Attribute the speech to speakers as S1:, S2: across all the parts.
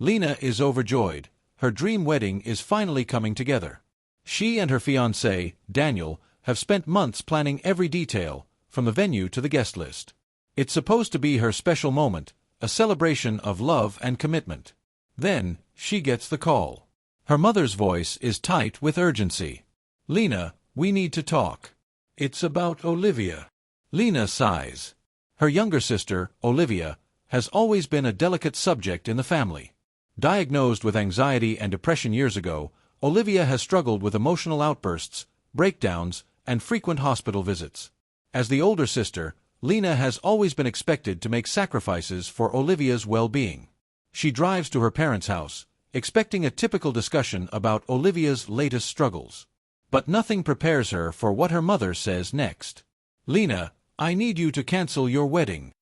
S1: Lena is overjoyed. Her dream wedding is finally coming together. She and her fiancé, Daniel, have spent months planning every detail, from the venue to the guest list. It's supposed to be her special moment, a celebration of love and commitment. Then, she gets the call. Her mother's voice is tight with urgency. "Lena, we need to talk. It's about Olivia." Lena sighs. Her younger sister, Olivia, has always been a delicate subject in the family. Diagnosed with anxiety and depression years ago, Olivia has struggled with emotional outbursts, breakdowns, and frequent hospital visits. As the older sister, Lena has always been expected to make sacrifices for Olivia's well-being. She drives to her parents' house, expecting a typical discussion about Olivia's latest struggles. But nothing prepares her for what her mother says next. "Lena, I need you to cancel your wedding."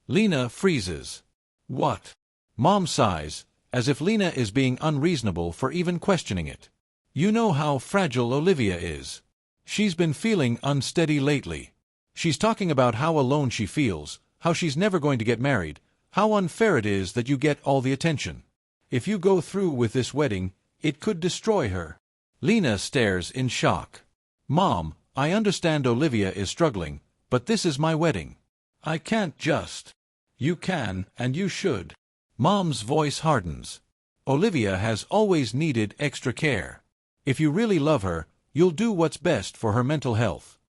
S1: Lena freezes. "What?" Mom sighs, as if Lena is being unreasonable for even questioning it. "You know how fragile Olivia is. She's been feeling unsteady lately. She's talking about how alone she feels, how she's never going to get married, how unfair it is that you get all the attention. If you go through with this wedding, it could destroy her." Lena stares in shock. "Mom, I understand Olivia is struggling, but this is my wedding. I can't just." "You can, and you should." Mom's voice hardens. "Olivia has always needed extra care. If you really love her, you'll do what's best for her mental health."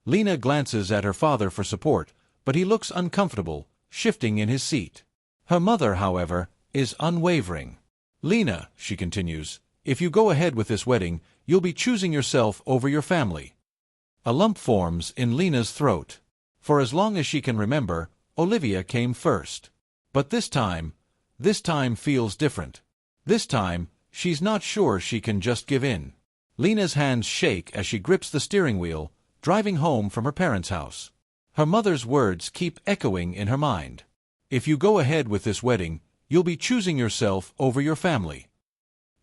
S1: Lena glances at her father for support, but he looks uncomfortable, shifting in his seat. Her mother, however, is unwavering. "Lena," she continues, "if you go ahead with this wedding, you'll be choosing yourself over your family." A lump forms in Lena's throat. For as long as she can remember, Olivia came first. But this time feels different. This time, she's not sure she can just give in. Lena's hands shake as she grips the steering wheel, driving home from her parents' house. Her mother's words keep echoing in her mind. "If you go ahead with this wedding, you'll be choosing yourself over your family."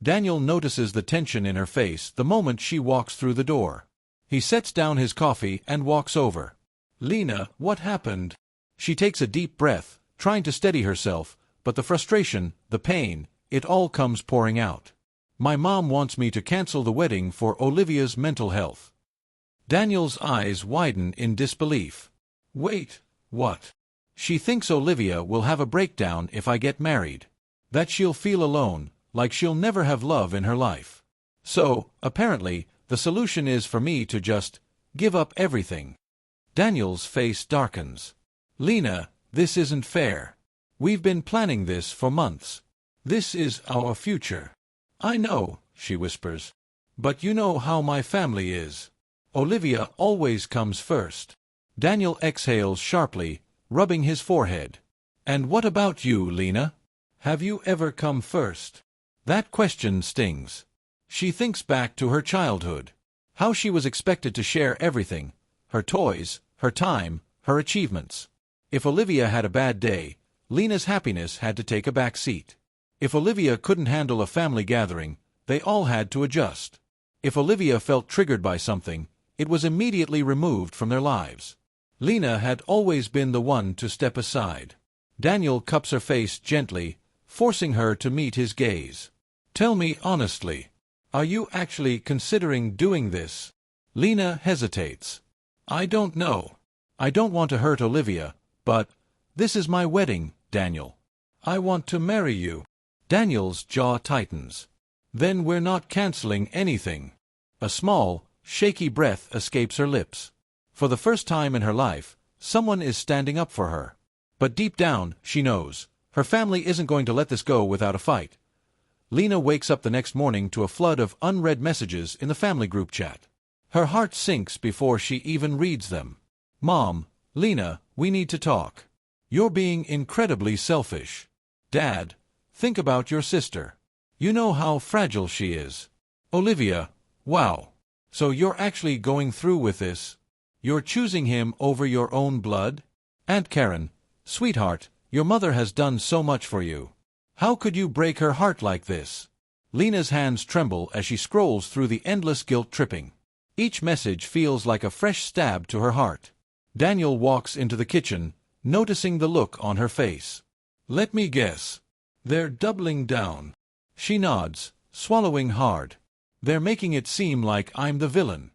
S1: Daniel notices the tension in her face the moment she walks through the door. He sets down his coffee and walks over. "Lena, what happened?" She takes a deep breath, trying to steady herself, but the frustration, the pain, it all comes pouring out. "My mom wants me to cancel the wedding for Olivia's mental health." Daniel's eyes widen in disbelief. "Wait, what?" "She thinks Olivia will have a breakdown if I get married. That she'll feel alone, like she'll never have love in her life. So, apparently, the solution is for me to just give up everything." Daniel's face darkens. "Lena, this isn't fair. We've been planning this for months. This is our future." "I know," she whispers. "But you know how my family is. Olivia always comes first." Daniel exhales sharply, rubbing his forehead. "And what about you, Lena? Have you ever come first?" That question stings. She thinks back to her childhood. How she was expected to share everything, her toys, her time, her achievements. If Olivia had a bad day, Lena's happiness had to take a back seat. If Olivia couldn't handle a family gathering, they all had to adjust. If Olivia felt triggered by something, it was immediately removed from their lives. Lena had always been the one to step aside. Daniel cups her face gently, forcing her to meet his gaze. "Tell me honestly, are you actually considering doing this?" Lena hesitates. "I don't know. I don't want to hurt Olivia, but this is my wedding, Daniel. I want to marry you." Daniel's jaw tightens. "Then we're not canceling anything." A small, shaky breath escapes her lips. For the first time in her life, someone is standing up for her. But deep down, she knows, her family isn't going to let this go without a fight. Lena wakes up the next morning to a flood of unread messages in the family group chat. Her heart sinks before she even reads them. "Mom, Lena, we need to talk. You're being incredibly selfish. Dad, think about your sister. You know how fragile she is. Olivia, wow. So you're actually going through with this? You're choosing him over your own blood? Aunt Karen, sweetheart, your mother has done so much for you. How could you break her heart like this?" Lena's hands tremble as she scrolls through the endless guilt-tripping. Each message feels like a fresh stab to her heart. Daniel walks into the kitchen, noticing the look on her face. "Let me guess. They're doubling down. She nods, swallowing hard. They're making it seem like I'm the villain.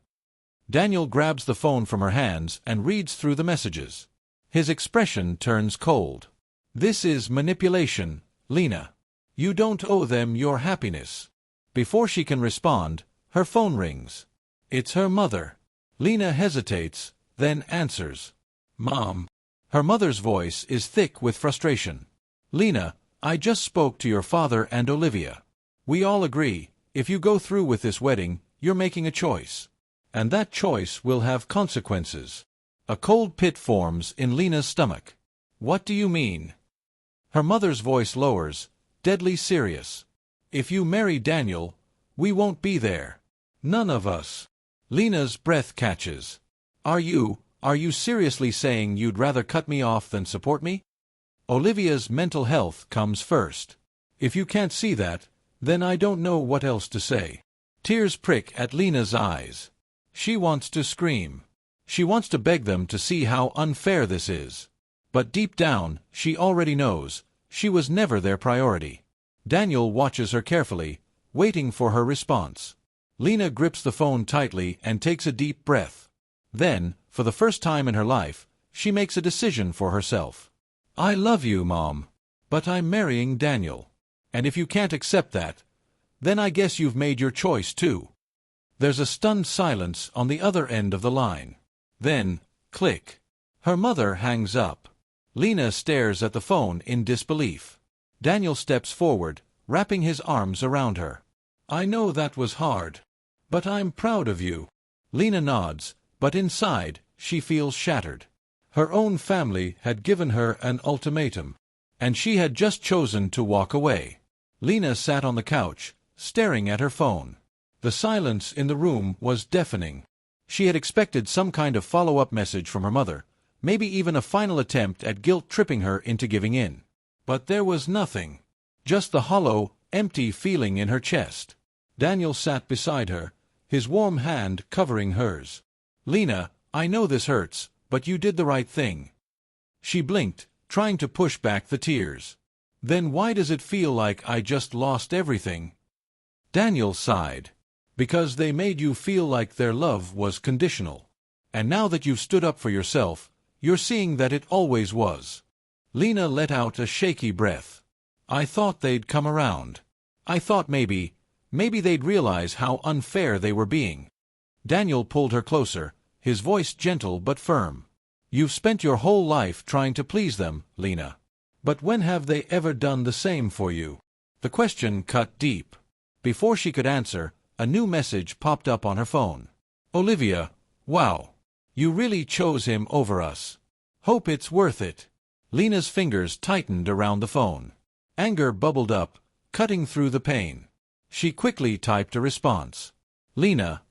S1: Daniel grabs the phone from her hands and reads through the messages. His expression turns cold. This is manipulation, Lena. You don't owe them your happiness. Before she can respond, her phone rings. It's her mother. Lena hesitates, then answers. Mom. Her mother's voice is thick with frustration. Lena, I just spoke to your father and Olivia. We all agree, if you go through with this wedding, you're making a choice. And that choice will have consequences. A cold pit forms in Lena's stomach. What do you mean? Her mother's voice lowers, deadly serious. If you marry Daniel, we won't be there. None of us. Lena's breath catches. Are you seriously saying you'd rather cut me off than support me? Olivia's mental health comes first. If you can't see that, then I don't know what else to say. Tears prick at Lena's eyes. She wants to scream. She wants to beg them to see how unfair this is. But deep down, she already knows, she was never their priority. Daniel watches her carefully, waiting for her response. Lena grips the phone tightly and takes a deep breath. Then, for the first time in her life, she makes a decision for herself. I love you, Mom. But I'm marrying Daniel. And if you can't accept that, then I guess you've made your choice too. There's a stunned silence on the other end of the line. Then, click. Her mother hangs up. Lena stares at the phone in disbelief. Daniel steps forward, wrapping his arms around her. I know that was hard. But I'm proud of you. Lena nods, but inside, she feels shattered. Her own family had given her an ultimatum, and she had just chosen to walk away. Lena sat on the couch, staring at her phone. The silence in the room was deafening. She had expected some kind of follow-up message from her mother, maybe even a final attempt at guilt-tripping her into giving in. But there was nothing. Just the hollow, empty feeling in her chest. Daniel sat beside her, his warm hand covering hers. Lena, I know this hurts, but you did the right thing. She blinked, trying to push back the tears. Then why does it feel like I just lost everything? Daniel sighed. Because they made you feel like their love was conditional. And now that you've stood up for yourself, you're seeing that it always was. Lena let out a shaky breath. I thought they'd come around. I thought maybe they'd realize how unfair they were being. Daniel pulled her closer, his voice gentle but firm. You've spent your whole life trying to please them, Lena. But when have they ever done the same for you? The question cut deep. Before she could answer, a new message popped up on her phone. Olivia, wow. You really chose him over us. Hope it's worth it. Lena's fingers tightened around the phone. Anger bubbled up, cutting through the pain. She quickly typed a response. Lena.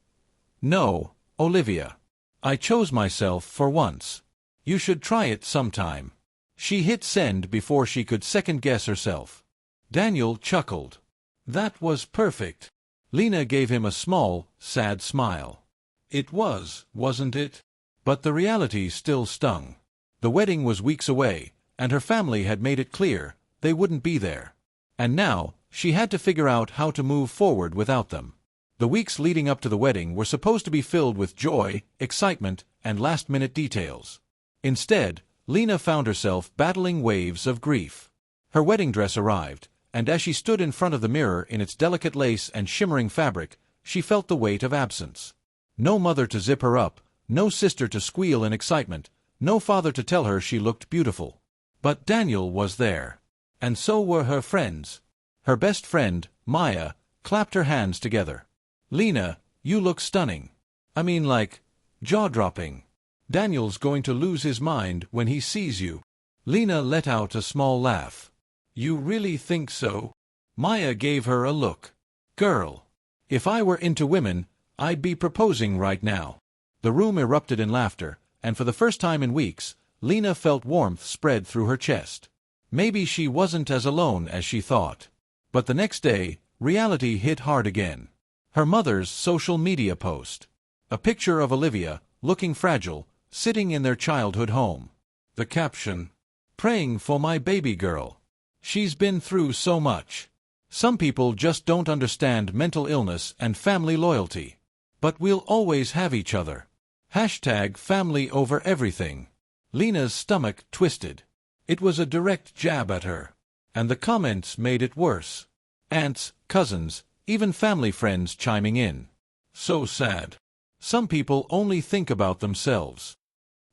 S1: No, Olivia. I chose myself for once. You should try it sometime. She hit send before she could second-guess herself. Daniel chuckled. That was perfect. Lena gave him a small, sad smile. It was, wasn't it? But the reality still stung. The wedding was weeks away, and her family had made it clear they wouldn't be there. And now, she had to figure out how to move forward without them. The weeks leading up to the wedding were supposed to be filled with joy, excitement, and last-minute details. Instead, Lena found herself battling waves of grief. Her wedding dress arrived, and as she stood in front of the mirror in its delicate lace and shimmering fabric, she felt the weight of absence. No mother to zip her up, no sister to squeal in excitement, no father to tell her she looked beautiful. But Daniel was there. And so were her friends. Her best friend, Maya, clapped her hands together. Lena, you look stunning. I mean, like, jaw-dropping. Daniel's going to lose his mind when he sees you. Lena let out a small laugh. You really think so? Maya gave her a look. Girl, if I were into women, I'd be proposing right now. The room erupted in laughter, and for the first time in weeks, Lena felt warmth spread through her chest. Maybe she wasn't as alone as she thought. But the next day, reality hit hard again. Her mother's social media post. A picture of Olivia, looking fragile, sitting in their childhood home. The caption, "Praying for my baby girl." She's been through so much. Some people just don't understand mental illness and family loyalty. But we'll always have each other. Hashtag family over everything. Lena's stomach twisted. It was a direct jab at her. And the comments made it worse. Aunts, cousins, even family friends chiming in. So sad. Some people only think about themselves.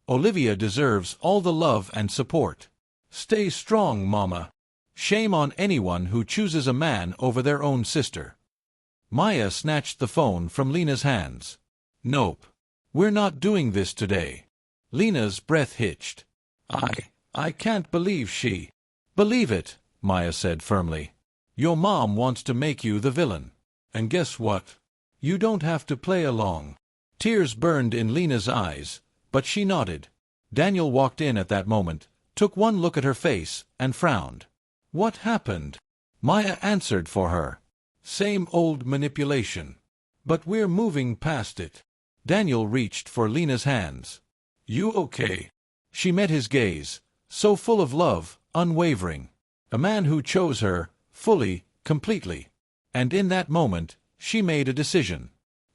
S1: Olivia deserves all the love and support. Stay strong, Mama. Shame on anyone who chooses a man over their own sister. Maya snatched the phone from Lena's hands. Nope. We're not doing this today. Lena's breath hitched. I can't believe she. Believe it, Maya said firmly. Your mom wants to make you the villain. And guess what? You don't have to play along. Tears burned in Lena's eyes, but she nodded. Daniel walked in at that moment, took one look at her face, and frowned. What happened? Maya answered for her. Same old manipulation. But we're moving past it. Daniel reached for Lena's hands. You okay? She met his gaze, so full of love, unwavering. A man who chose her, fully, completely. And in that moment, she made a decision.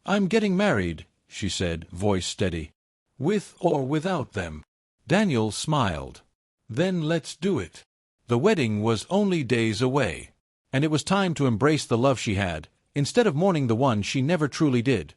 S1: I'm getting married, she said, voice steady. With or without them. Daniel smiled. Then let's do it. The wedding was only days away. And it was time to embrace the love she had, instead of mourning the one she never truly did.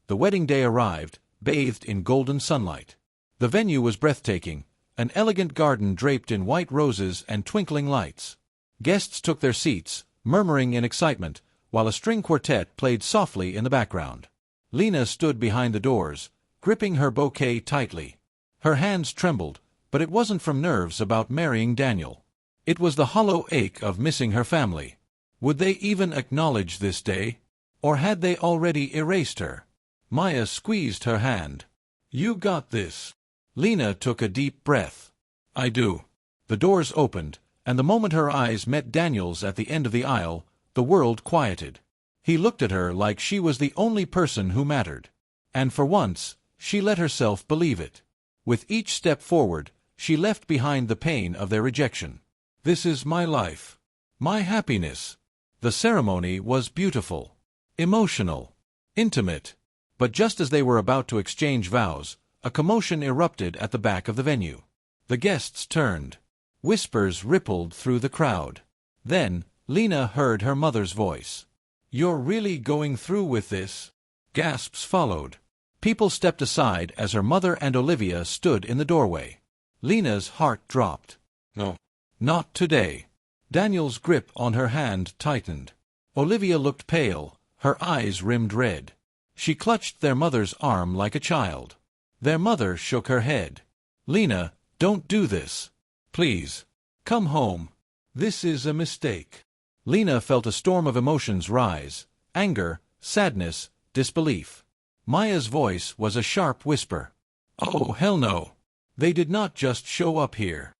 S1: The wedding day arrived, bathed in golden sunlight. The venue was breathtaking, an elegant garden draped in white roses and twinkling lights. Guests took their seats, murmuring in excitement, while a string quartet played softly in the background. Lena stood behind the doors, gripping her bouquet tightly. Her hands trembled, but it wasn't from nerves about marrying Daniel. It was the hollow ache of missing her family. Would they even acknowledge this day? Or had they already erased her? Maya squeezed her hand. You got this. Lena took a deep breath. I do. The doors opened, and the moment her eyes met Daniel's at the end of the aisle, the world quieted. He looked at her like she was the only person who mattered. And for once, she let herself believe it. With each step forward, she left behind the pain of their rejection. This is my life. My happiness. The ceremony was beautiful. Emotional. Intimate. But just as they were about to exchange vows, a commotion erupted at the back of the venue. The guests turned. Whispers rippled through the crowd. Then, Lena heard her mother's voice. You're really going through with this? Gasps followed. People stepped aside as her mother and Olivia stood in the doorway. Lena's heart dropped. No. Not today. Daniel's grip on her hand tightened. Olivia looked pale, her eyes rimmed red. She clutched their mother's arm like a child. Their mother shook her head. Lena, don't do this. Please. Come home. This is a mistake. Lena felt a storm of emotions rise. Anger, sadness, disbelief. Maya's voice was a sharp whisper. Oh, hell no. They did not just show up here.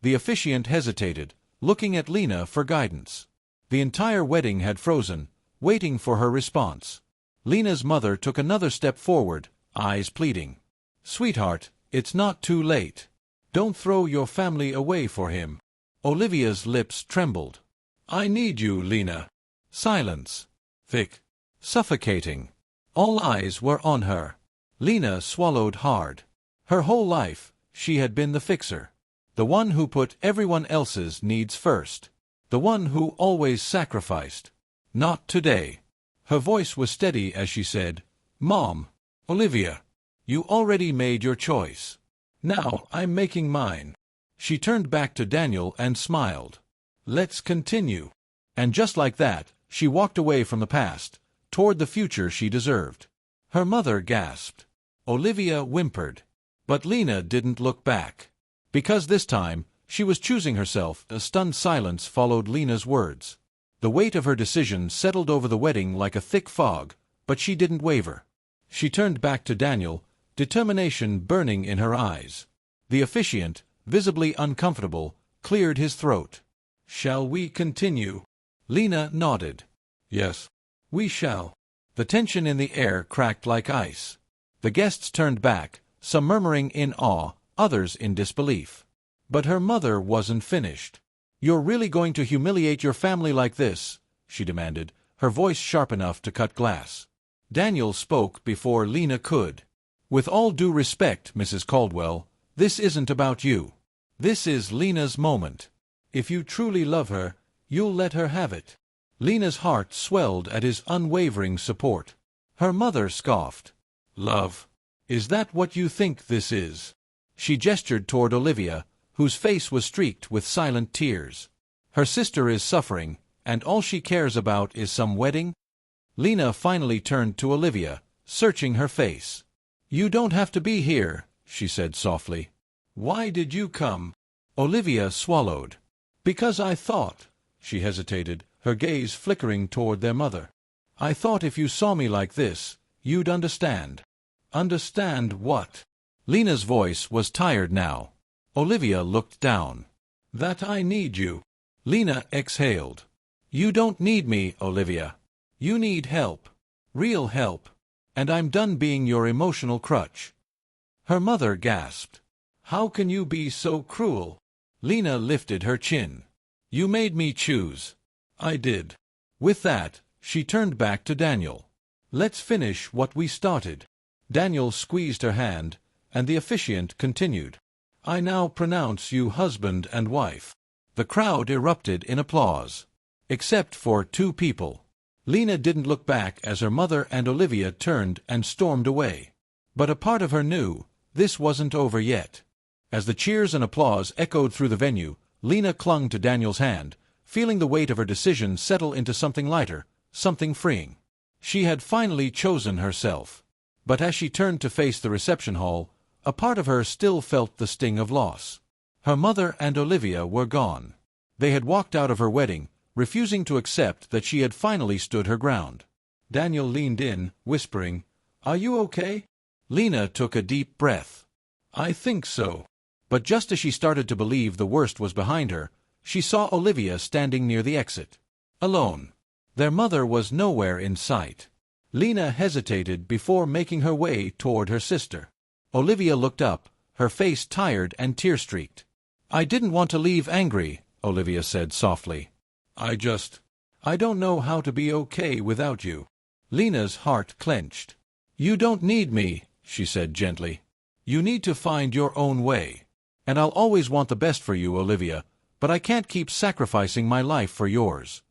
S1: The officiant hesitated, looking at Lena for guidance. The entire wedding had frozen, waiting for her response. Lena's mother took another step forward, eyes pleading. Sweetheart, it's not too late. Don't throw your family away for him. Olivia's lips trembled. I need you, Lena. Silence. Thick. Suffocating. All eyes were on her. Lena swallowed hard. Her whole life, she had been the fixer. The one who put everyone else's needs first. The one who always sacrificed. Not today. Her voice was steady as she said, Mom, Olivia, you already made your choice. Now I'm making mine. She turned back to Daniel and smiled. Let's continue. And just like that, she walked away from the past, toward the future she deserved. Her mother gasped. Olivia whimpered. But Lena didn't look back. Because this time, she was choosing herself. A stunned silence followed Lena's words. The weight of her decision settled over the wedding like a thick fog, but she didn't waver. She turned back to Daniel, determination burning in her eyes. The officiant, visibly uncomfortable, cleared his throat. Shall we continue? Lena nodded. Yes, we shall. The tension in the air cracked like ice. The guests turned back, some murmuring in awe, others in disbelief. But her mother wasn't finished. You're really going to humiliate your family like this?" she demanded, her voice sharp enough to cut glass. Daniel spoke before Lena could. "With all due respect, Mrs. Caldwell, this isn't about you. This is Lena's moment. If you truly love her, you'll let her have it." Lena's heart swelled at his unwavering support. Her mother scoffed. "Love? Is that what you think this is?" She gestured toward Olivia, whose face was streaked with silent tears. "Her sister is suffering, and all she cares about is some wedding?" Lena finally turned to Olivia, searching her face. "You don't have to be here," she said softly. "Why did you come?" Olivia swallowed. "Because I thought," she hesitated, her gaze flickering toward their mother. "I thought if you saw me like this, you'd understand." "Understand what?" Lena's voice was tired now. Olivia looked down. "That I need you." Lena exhaled. "You don't need me, Olivia. You need help. Real help. And I'm done being your emotional crutch." Her mother gasped. "How can you be so cruel?" Lena lifted her chin. "You made me choose." "I did." With that, she turned back to Daniel. "Let's finish what we started." Daniel squeezed her hand, and the officiant continued. "I now pronounce you husband and wife." The crowd erupted in applause. Except for two people. Lena didn't look back as her mother and Olivia turned and stormed away. But a part of her knew this wasn't over yet. As the cheers and applause echoed through the venue, Lena clung to Daniel's hand, feeling the weight of her decision settle into something lighter, something freeing. She had finally chosen herself. But as she turned to face the reception hall, a part of her still felt the sting of loss. Her mother and Olivia were gone. They had walked out of her wedding, refusing to accept that she had finally stood her ground. Daniel leaned in, whispering, "Are you okay?" Lena took a deep breath. "I think so." But just as she started to believe the worst was behind her, she saw Olivia standing near the exit. Alone. Their mother was nowhere in sight. Lena hesitated before making her way toward her sister. Olivia looked up, her face tired and tear-streaked. "I didn't want to leave angry," Olivia said softly. I don't know how to be okay without you." Lena's heart clenched. "You don't need me," she said gently. "You need to find your own way. And I'll always want the best for you, Olivia, but I can't keep sacrificing my life for yours."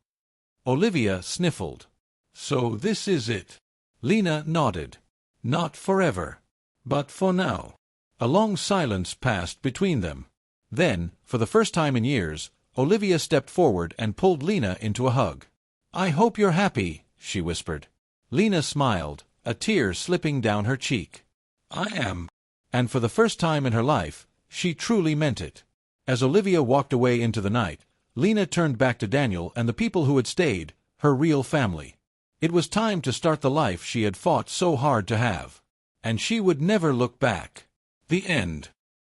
S1: Olivia sniffled. "So this is it." Lena nodded. "Not forever. But for now." A long silence passed between them. Then, for the first time in years, Olivia stepped forward and pulled Lena into a hug. "I hope you're happy," she whispered. Lena smiled, a tear slipping down her cheek. "I am." And for the first time in her life, she truly meant it. As Olivia walked away into the night, Lena turned back to Daniel and the people who had stayed, her real family. It was time to start the life she had fought so hard to have. And she would never look back. The end.